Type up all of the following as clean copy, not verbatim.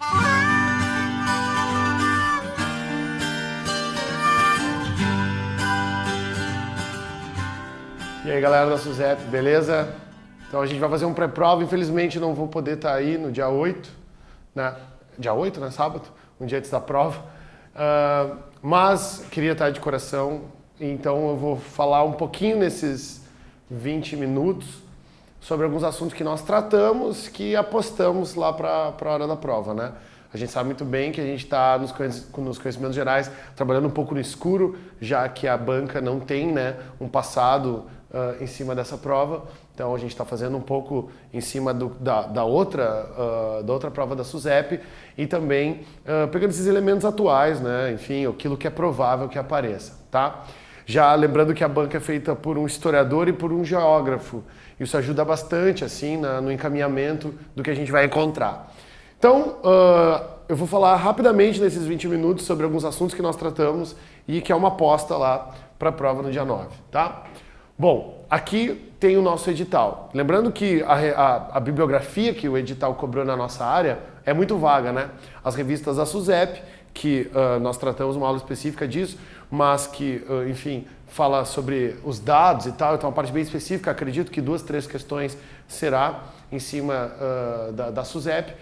E aí galera da SUSEP, beleza? Então a gente vai fazer um pré-prova, infelizmente não vou poder estar aí no dia 8, né? Dia 8, né? Sábado, um dia antes da prova. Mas queria estar de coração, então eu vou falar um pouquinho nesses 20 minutos sobre alguns assuntos que nós tratamos, que apostamos lá para a hora da prova, né? A gente sabe muito bem que a gente está nos conhecimentos gerais trabalhando um pouco no escuro, já que a banca não tem, né, um passado em cima dessa prova. Então a gente está fazendo um pouco em cima da outra prova da SUSEP e também pegando esses elementos atuais, né, enfim, aquilo que é provável que apareça, tá? Já lembrando que a banca é feita por um historiador e por um geógrafo. Isso ajuda bastante assim no encaminhamento do que a gente vai encontrar. Então, eu vou falar rapidamente nesses 20 minutos sobre alguns assuntos que nós tratamos e que é uma aposta lá para a prova no dia 9, tá? Bom, aqui tem o nosso edital. Lembrando que a bibliografia que o edital cobrou na nossa área é muito vaga, né? As revistas da SUSEP, que nós tratamos uma aula específica disso, mas que, enfim, fala sobre os dados e tal, então uma parte bem específica, acredito que 2, 3 questões será em cima da SUSEP.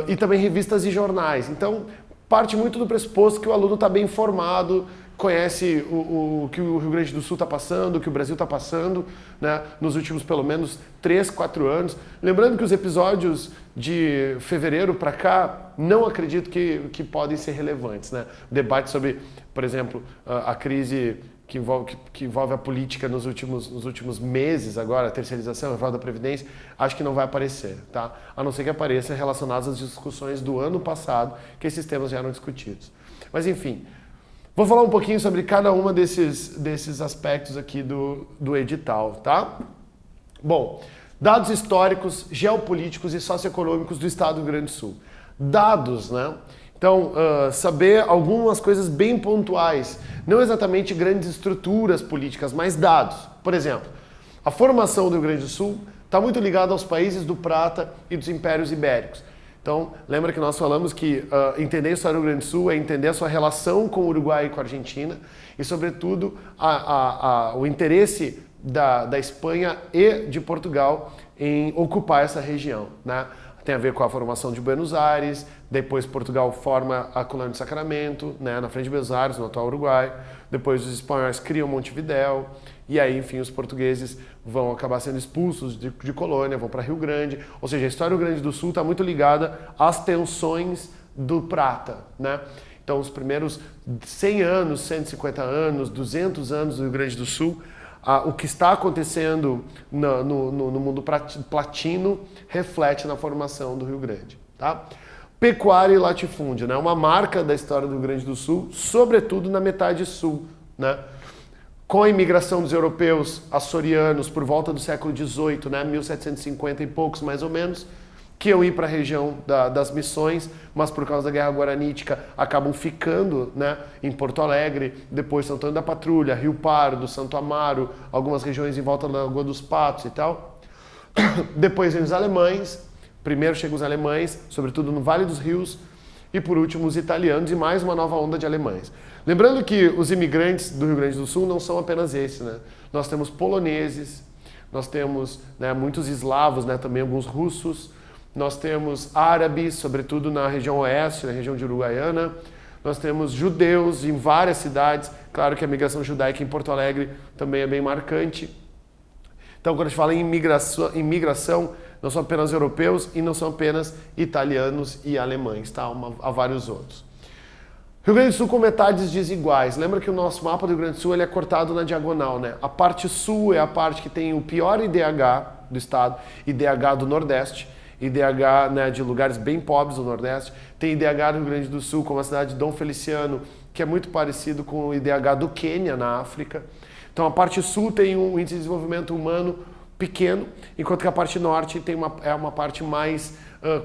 E também revistas e jornais. Então, parte muito do pressuposto que o aluno está bem informado, conhece o que o Rio Grande do Sul está passando, o que o Brasil está passando, né, nos últimos pelo menos 3, 4 anos. Lembrando que os episódios de fevereiro para cá, não acredito que podem ser relevantes, né? Debate sobre, por exemplo, a crise que envolve a política nos últimos meses agora, a terceirização, a reforma da Previdência, acho que não vai aparecer, tá? A não ser que apareça relacionados às discussões do ano passado, que esses temas já eram discutidos. Mas enfim, vou falar um pouquinho sobre cada uma desses aspectos aqui do edital, tá? Bom, dados históricos, geopolíticos e socioeconômicos do Estado do Rio Grande do Sul. Dados, né? Então, saber algumas coisas bem pontuais, não exatamente grandes estruturas políticas, mas dados. Por exemplo, a formação do Rio Grande do Sul está muito ligada aos países do Prata e dos impérios ibéricos. Então, lembra que nós falamos que entender a história do Rio Grande do Sul é entender a sua relação com o Uruguai e com a Argentina e, sobretudo, o interesse da Espanha e de Portugal em ocupar essa região, né? Tem a ver com a formação de Buenos Aires, depois Portugal forma a colônia de Sacramento, né, na frente de Buenos Aires, no atual Uruguai, depois os espanhóis criam Montevidéu, e aí, enfim, os portugueses vão acabar sendo expulsos de colônia, vão para Rio Grande, ou seja, a história do Rio Grande do Sul está muito ligada às tensões do Prata, né? Então, os primeiros 100 anos, 150 anos, 200 anos do Rio Grande do Sul, o que está acontecendo no mundo platino reflete na formação do Rio Grande, tá? Pecuária e latifúndio, né? Uma marca da história do Rio Grande do Sul, sobretudo na metade sul, né? Com a imigração dos europeus açorianos por volta do século XVIII, né? 1750 e poucos mais ou menos, que iam ir para a região das Missões, mas por causa da Guerra Guaranítica acabam ficando, né, em Porto Alegre, depois Santo Antônio da Patrulha, Rio Pardo, Santo Amaro, algumas regiões em volta da Lagoa dos Patos e tal. Depois vem os alemães, primeiro chegam os alemães, sobretudo no Vale dos Rios, e por último os italianos e mais uma nova onda de alemães. Lembrando que os imigrantes do Rio Grande do Sul não são apenas esses, né? Nós temos poloneses, nós temos, né, muitos eslavos, né, também alguns russos, nós temos árabes, sobretudo na região oeste, na região de Uruguaiana. Nós temos judeus em várias cidades. Claro que a migração judaica em Porto Alegre também é bem marcante. Então, quando a gente fala em imigração, não são apenas europeus e não são apenas italianos e alemães, tá? Há vários outros. Rio Grande do Sul com metades desiguais. Lembra que o nosso mapa do Rio Grande do Sul ele é cortado na diagonal, né? A parte sul é a parte que tem o pior IDH do estado, IDH do Nordeste, IDH, né, de lugares bem pobres do Nordeste. Tem IDH do Rio Grande do Sul, como a cidade de Dom Feliciano, que é muito parecido com o IDH do Quênia, na África. Então a parte sul tem um índice de desenvolvimento humano pequeno, enquanto que a parte norte tem uma parte mais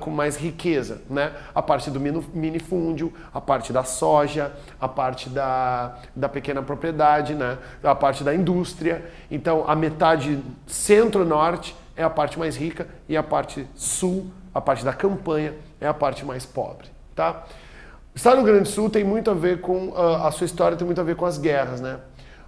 com mais riqueza, né? A parte do minifúndio, a parte da soja, a parte da pequena propriedade, né? A parte da indústria. Então a metade centro-norte é a parte mais rica e a parte sul, a parte da campanha, é a parte mais pobre, tá? O estado do Rio Grande do Sul tem muito a ver com, a sua história tem muito a ver com as guerras, né?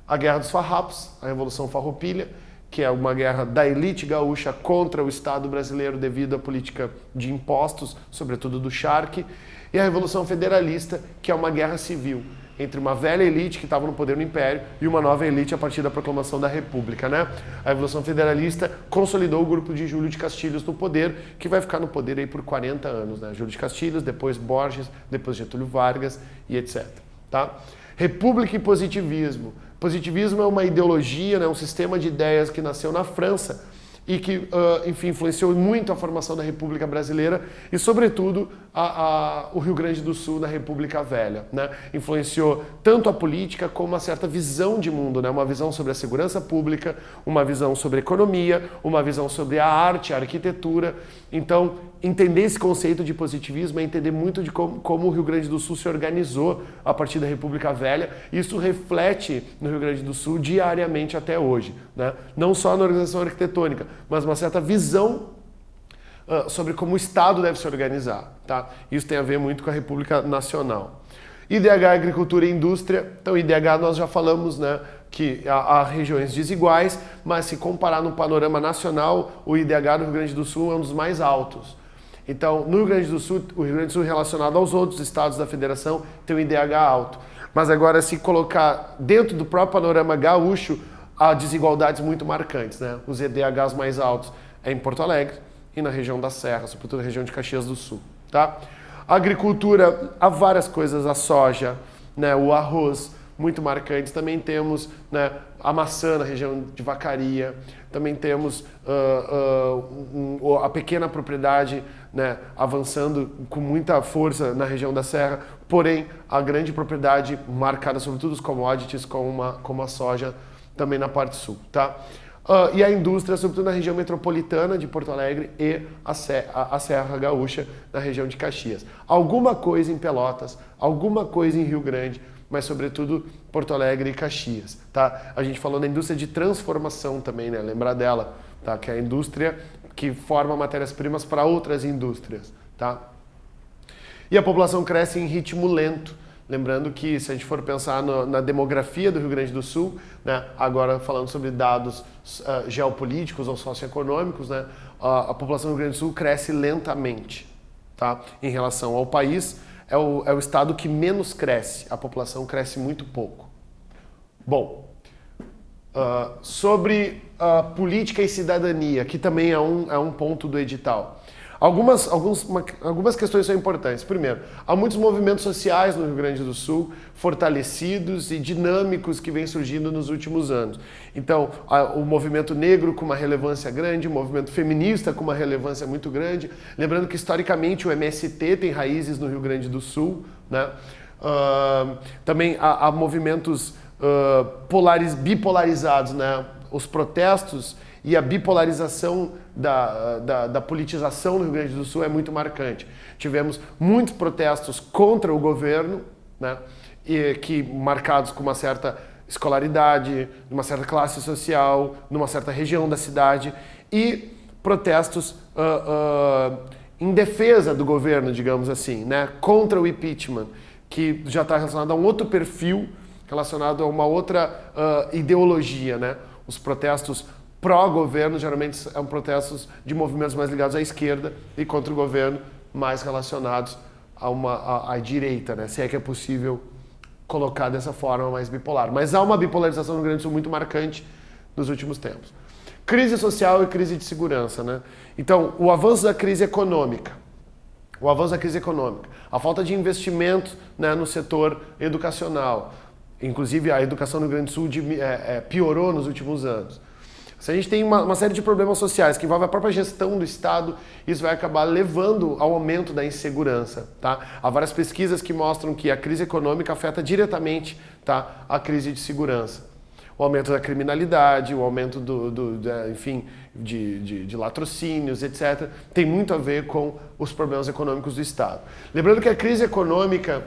A Guerra dos Farrapos, a Revolução Farroupilha, que é uma guerra da elite gaúcha contra o Estado brasileiro devido à política de impostos, sobretudo do charque, e a Revolução Federalista, que é uma guerra civil entre uma velha elite que estava no poder no Império e uma nova elite a partir da proclamação da República, né? A Revolução Federalista consolidou o grupo de Júlio de Castilhos no poder, que vai ficar no poder aí por 40 anos, né? Júlio de Castilhos, depois Borges, depois Getúlio Vargas e etc, tá? República e positivismo. Positivismo é uma ideologia, né, um sistema de ideias que nasceu na França e que, enfim, influenciou muito a formação da República Brasileira e, sobretudo, o Rio Grande do Sul na República Velha, né? Influenciou tanto a política como uma certa visão de mundo, né? Uma visão sobre a segurança pública, uma visão sobre a economia, uma visão sobre a arte, a arquitetura. Então, entender esse conceito de positivismo é entender muito de como o Rio Grande do Sul se organizou a partir da República Velha. Isso reflete no Rio Grande do Sul diariamente até hoje, né? Não só na organização arquitetônica, mas uma certa visão sobre como o Estado deve se organizar, tá? Isso tem a ver muito com a República Nacional. IDH, Agricultura e Indústria. Então, IDH nós já falamos, né, que há regiões desiguais, mas se comparar no panorama nacional, o IDH do Rio Grande do Sul é um dos mais altos. Então, no Rio Grande do Sul, o Rio Grande do Sul relacionado aos outros estados da federação tem um IDH alto. Mas agora, se colocar dentro do próprio panorama gaúcho, há desigualdades muito marcantes, né? Os IDHs mais altos é em Porto Alegre e na região da Serra, sobretudo na região de Caxias do Sul, tá? Agricultura, há várias coisas, a soja, né, o arroz, muito marcantes. Também temos, né, a maçã na região de Vacaria, também temos a pequena propriedade, né, avançando com muita força na região da Serra, porém a grande propriedade marcada sobretudo os commodities como a soja também na parte sul, tá? E a indústria, sobretudo na região metropolitana de Porto Alegre e a Serra Gaúcha, na região de Caxias. Alguma coisa em Pelotas, alguma coisa em Rio Grande, mas sobretudo Porto Alegre e Caxias, tá? A gente falou da indústria de transformação também, né? Lembrar dela, tá? Que é a indústria que forma matérias-primas para outras indústrias, tá? E a população cresce em ritmo lento. Lembrando que, se a gente for pensar na demografia do Rio Grande do Sul, né, agora falando sobre dados geopolíticos ou socioeconômicos, né, a população do Rio Grande do Sul cresce lentamente, tá? Em relação ao país, é o estado que menos cresce, a população cresce muito pouco. Bom, sobre política e cidadania, que também é um ponto do edital. Algumas questões são importantes. Primeiro, há muitos movimentos sociais no Rio Grande do Sul, fortalecidos e dinâmicos que vêm surgindo nos últimos anos. Então, o movimento negro com uma relevância grande, o movimento feminista com uma relevância muito grande. Lembrando que, historicamente, o MST tem raízes no Rio Grande do Sul, né? Também há movimentos bipolarizados, né? Os protestos e a bipolarização da politização no Rio Grande do Sul é muito marcante. Tivemos muitos protestos contra o governo, né, marcados com uma certa escolaridade, uma certa classe social, numa certa região da cidade, e protestos em defesa do governo, digamos assim, né, contra o impeachment, que já está relacionado a um outro perfil, relacionado a uma outra ideologia, né? Os protestos pró-governo geralmente são protestos de movimentos mais ligados à esquerda e contra o governo mais relacionados à direita, né? Se é que é possível colocar dessa forma mais bipolar. Mas há uma bipolarização no Rio Grande do Sul muito marcante nos últimos tempos. Crise social e crise de segurança, né? Então, o avanço da crise econômica, a falta de investimento, né, no setor educacional, inclusive a educação no Rio Grande do Sul piorou nos últimos anos. Se a gente tem uma série de problemas sociais que envolvem a própria gestão do Estado, isso vai acabar levando ao aumento da insegurança, tá? Há várias pesquisas que mostram que a crise econômica afeta diretamente, tá, a crise de segurança. O aumento da criminalidade, o aumento de latrocínios, etc., tem muito a ver com os problemas econômicos do Estado. Lembrando que a crise econômica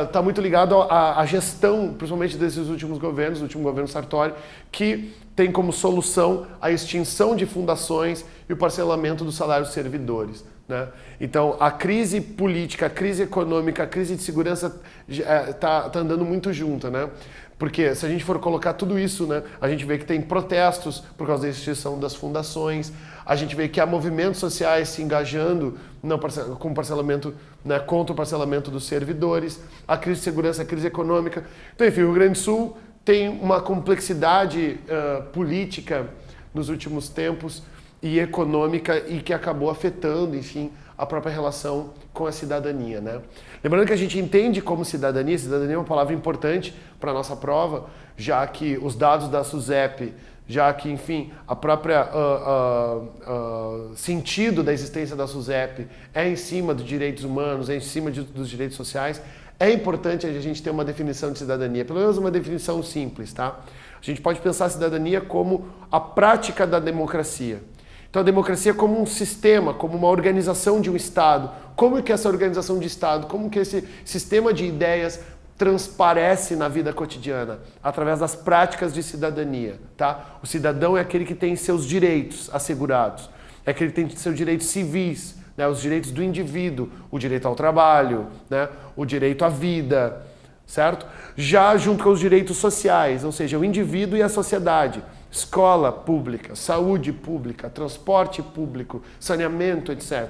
está muito ligada à gestão, principalmente desses últimos governos, do último governo Sartori, que tem como solução a extinção de fundações e o parcelamento do salário dos servidores, né? Então, a crise política, a crise econômica, a crise de segurança tá andando muito junto, né? Porque se a gente for colocar tudo isso, né, a gente vê que tem protestos por causa da extinção das fundações, a gente vê que há movimentos sociais se engajando com parcelamento, né, contra o parcelamento dos servidores, a crise de segurança, a crise econômica. Então, enfim, o Rio Grande do Sul tem uma complexidade política nos últimos tempos e econômica e que acabou afetando, enfim, a própria relação com a cidadania, né? Lembrando que a gente entende como cidadania é uma palavra importante para a nossa prova, já que os dados da SUSEP, já que, enfim, a própria sentido da existência da SUSEP é em cima dos direitos humanos, é em cima dos direitos sociais, é importante a gente ter uma definição de cidadania, pelo menos uma definição simples, tá? A gente pode pensar a cidadania como a prática da democracia. Então a democracia como um sistema, como uma organização de um Estado. Como é que essa organização de Estado, como que esse sistema de ideias transparece na vida cotidiana? Através das práticas de cidadania, tá? O cidadão é aquele que tem seus direitos assegurados, é aquele que tem seus direitos civis, né? Os direitos do indivíduo, o direito ao trabalho, né? O direito à vida, certo? Já junto com os direitos sociais, ou seja, o indivíduo e a sociedade. Escola pública, saúde pública, transporte público, saneamento, etc.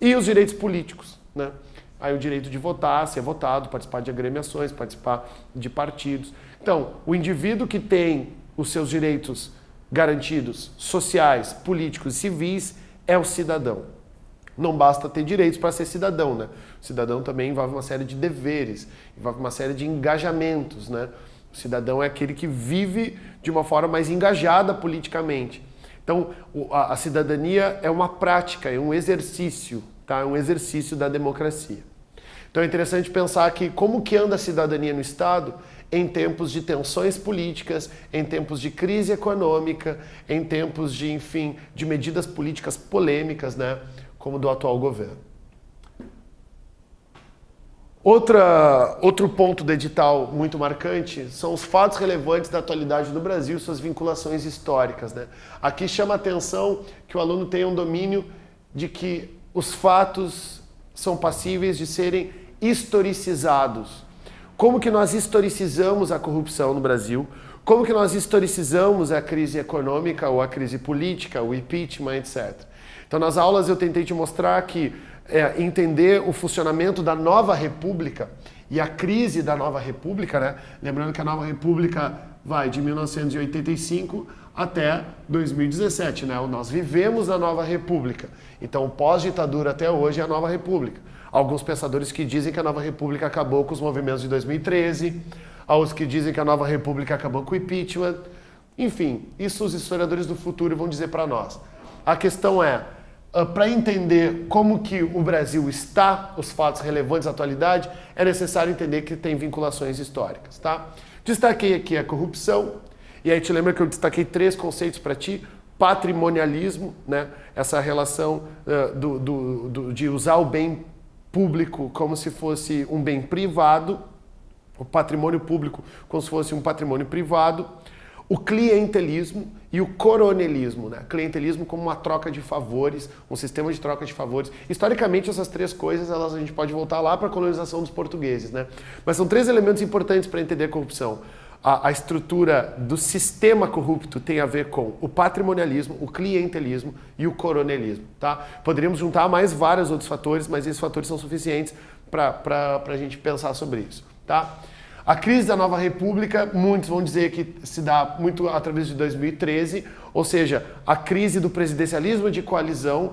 E os direitos políticos, né? Aí o direito de votar, ser votado, participar de agremiações, participar de partidos. Então, o indivíduo que tem os seus direitos garantidos, sociais, políticos e civis, é o cidadão. Não basta ter direitos para ser cidadão, né? O cidadão também envolve uma série de deveres, envolve uma série de engajamentos, né? O cidadão é aquele que vive de uma forma mais engajada politicamente. Então, a cidadania é uma prática, é um exercício, tá? É um exercício da democracia. Então é interessante pensar que como que anda a cidadania no Estado em tempos de tensões políticas, em tempos de crise econômica, em tempos de, enfim, de medidas políticas polêmicas, né? Como do atual governo. Outro ponto do edital muito marcante são os fatos relevantes da atualidade do Brasil e suas vinculações históricas, né? Aqui chama a atenção que o aluno tenha um domínio de que os fatos são passíveis de serem historicizados. Como que nós historicizamos a corrupção no Brasil? Como que nós historicizamos a crise econômica ou a crise política, o impeachment, etc. Então nas aulas eu tentei te mostrar que entender o funcionamento da nova república e a crise da nova república, né? Lembrando que a nova república vai de 1985 até 2017, né? Nós vivemos na nova república. Então, pós-ditadura até hoje é a nova república. Alguns pensadores que dizem que a nova república acabou com os movimentos de 2013, há os que dizem que a nova república acabou com o impeachment. Enfim, isso os historiadores do futuro vão dizer para nós. A questão é, para entender como que o Brasil está, os fatos relevantes da atualidade, é necessário entender que tem vinculações históricas, tá? Destaquei aqui a corrupção, e aí te lembra que eu destaquei 3 conceitos para ti: patrimonialismo, né? Essa relação de usar o bem público como se fosse um bem privado, o patrimônio público como se fosse um patrimônio privado, o clientelismo e o coronelismo, né? Clientelismo como uma troca de favores, um sistema de troca de favores. Historicamente, essas 3 coisas, a gente pode voltar lá para a colonização dos portugueses, né? Mas são 3 elementos importantes para entender a corrupção. A estrutura do sistema corrupto tem a ver com o patrimonialismo, o clientelismo e o coronelismo, tá? Poderíamos juntar mais vários outros fatores, mas esses fatores são suficientes para a gente pensar sobre isso, tá? A crise da nova república, muitos vão dizer que se dá muito através de 2013, ou seja, a crise do presidencialismo de coalizão,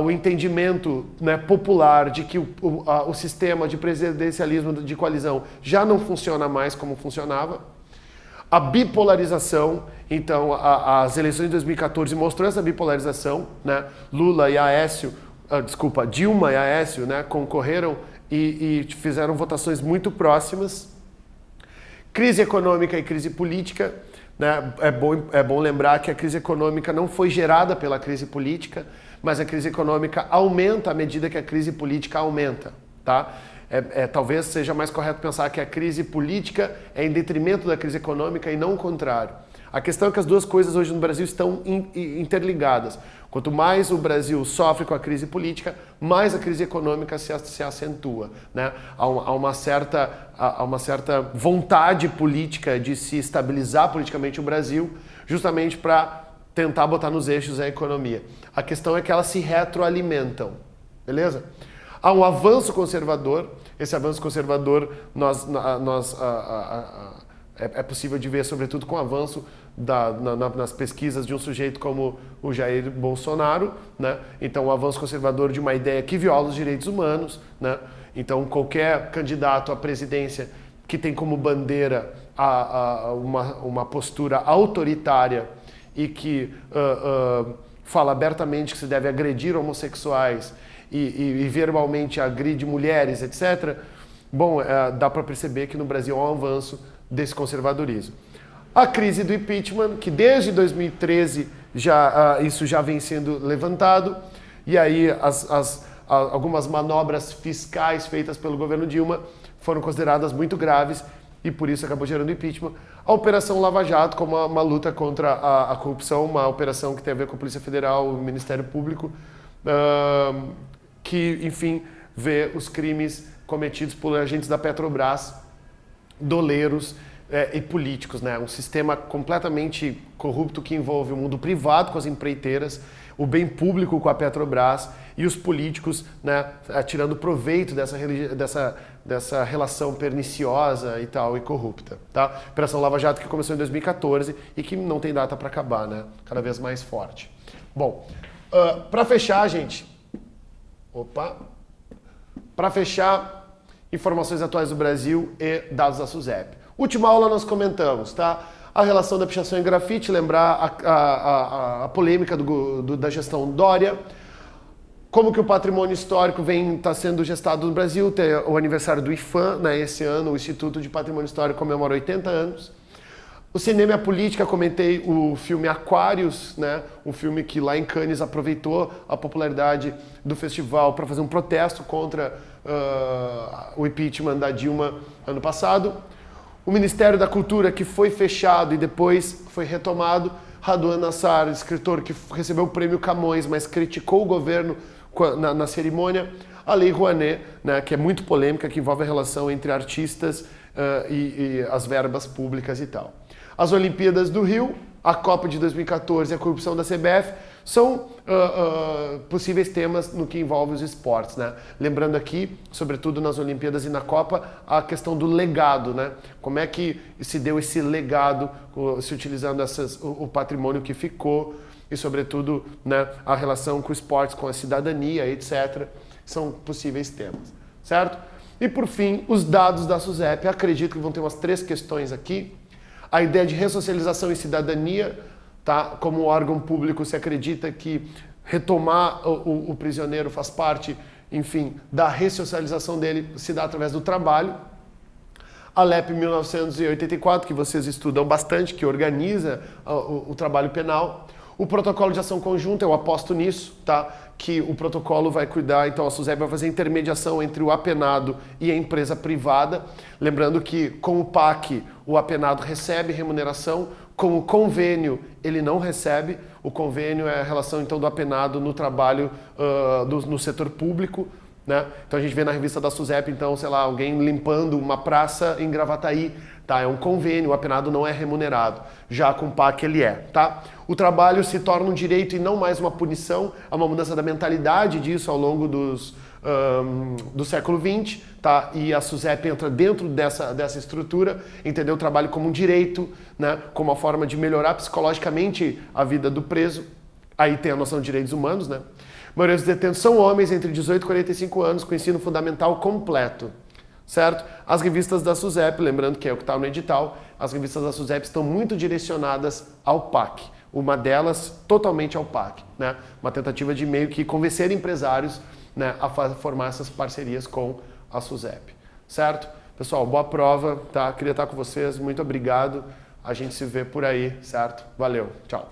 o entendimento, né, popular de que o sistema de presidencialismo de coalizão já não funciona mais como funcionava. A bipolarização, então as eleições de 2014 mostrou essa bipolarização, né? Dilma e Aécio, né, concorreram e fizeram votações muito próximas. Crise econômica e crise política, né? É bom lembrar que a crise econômica não foi gerada pela crise política, mas a crise econômica aumenta à medida que a crise política aumenta, tá? Talvez seja mais correto pensar que a crise política é em detrimento da crise econômica e não o contrário. A questão é que as duas coisas hoje no Brasil estão interligadas. Quanto mais o Brasil sofre com a crise política, mais a crise econômica se acentua, né? Há uma certa vontade política de se estabilizar politicamente o Brasil, justamente para tentar botar nos eixos a economia. A questão é que elas se retroalimentam, beleza? Há um avanço conservador. Esse avanço conservador é possível de ver, sobretudo com o avanço nas pesquisas de um sujeito como o Jair Bolsonaro, né? Então, o avanço conservador de uma ideia que viola os direitos humanos, né? Então, qualquer candidato à presidência que tem como bandeira uma postura autoritária e que fala abertamente que se deve agredir homossexuais e verbalmente agride mulheres, etc., bom, dá para perceber que no Brasil há um avanço desse conservadorismo. A crise do impeachment, que desde 2013 isso já vem sendo levantado, e aí algumas manobras fiscais feitas pelo governo Dilma foram consideradas muito graves e por isso acabou gerando impeachment. A Operação Lava Jato, como uma luta contra a corrupção, uma operação que tem a ver com a Polícia Federal, o Ministério Público, que, enfim, vê os crimes cometidos por agentes da Petrobras, doleiros e políticos, né? Um sistema completamente corrupto que envolve o mundo privado com as empreiteiras, o bem público com a Petrobras e os políticos, né, tirando proveito dessa relação perniciosa e tal, e corrupta. Tá? Operação Lava Jato que começou em 2014 e que não tem data para acabar, né? Cada vez mais forte. Bom, para fechar, gente... Para fechar, informações atuais do Brasil e dados da SUSEP. Última aula nós comentamos, tá? A relação da pichação em grafite, lembrar a polêmica da gestão Dória, como que o patrimônio histórico está sendo gestado no Brasil, tem o aniversário do IPHAN, né? Esse ano o Instituto de Patrimônio Histórico comemora 80 anos. O cinema e a política, comentei o filme Aquários, né? Um filme que lá em Cannes aproveitou a popularidade do festival para fazer um protesto contra o impeachment da Dilma ano passado. O Ministério da Cultura, que foi fechado e depois foi retomado. Raduan Nassar, escritor que recebeu o prêmio Camões, mas criticou o governo na cerimônia. A Lei Rouanet, né, que é muito polêmica, que envolve a relação entre artistas e as verbas públicas e tal. As Olimpíadas do Rio, a Copa de 2014 e a corrupção da CBF são possíveis temas no que envolve os esportes, né? Lembrando aqui, sobretudo nas Olimpíadas e na Copa, a questão do legado, né? Como é que se deu esse legado, se utilizando o patrimônio que ficou e, sobretudo, né, a relação com o esporte, com a cidadania, etc. São possíveis temas, certo? E, por fim, os dados da SUSEP. Acredito que vão ter umas 3 questões aqui. A ideia de ressocialização e cidadania, tá? Como órgão público, se acredita que retomar o prisioneiro faz parte, enfim, da ressocialização dele, se dá através do trabalho. A LEP 1984, que vocês estudam bastante, que organiza o trabalho penal. O protocolo de ação conjunta, eu aposto nisso, tá? Que o protocolo vai cuidar, então a SUSEP vai fazer intermediação entre o apenado e a empresa privada. Lembrando que com o PAC, o apenado recebe remuneração, com o convênio ele não recebe. O convênio é a relação então do apenado no trabalho no setor público, né? Então a gente vê na revista da SUSEP, então, sei lá, alguém limpando uma praça em Gravataí, tá? É um convênio, o apenado não é remunerado. Já com o PAC ele é, tá? O trabalho se torna um direito e não mais uma punição. Há uma mudança da mentalidade disso ao longo do século XX, tá? E a SUSEP entra dentro dessa estrutura, entendeu o trabalho como um direito, né? Como uma forma de melhorar psicologicamente a vida do preso. Aí tem a noção de direitos humanos, né? A maioria dos detentos são homens entre 18 e 45 anos com ensino fundamental completo, certo? As revistas da SUSEP, lembrando que é o que está no edital, as revistas da SUSEP estão muito direcionadas ao PAC. Uma delas totalmente ao PAC, né? Uma tentativa de meio que convencer empresários, né, a formar essas parcerias com a SUSEP, certo? Pessoal, boa prova, tá? Queria estar com vocês, muito obrigado. A gente se vê por aí, certo? Valeu, tchau.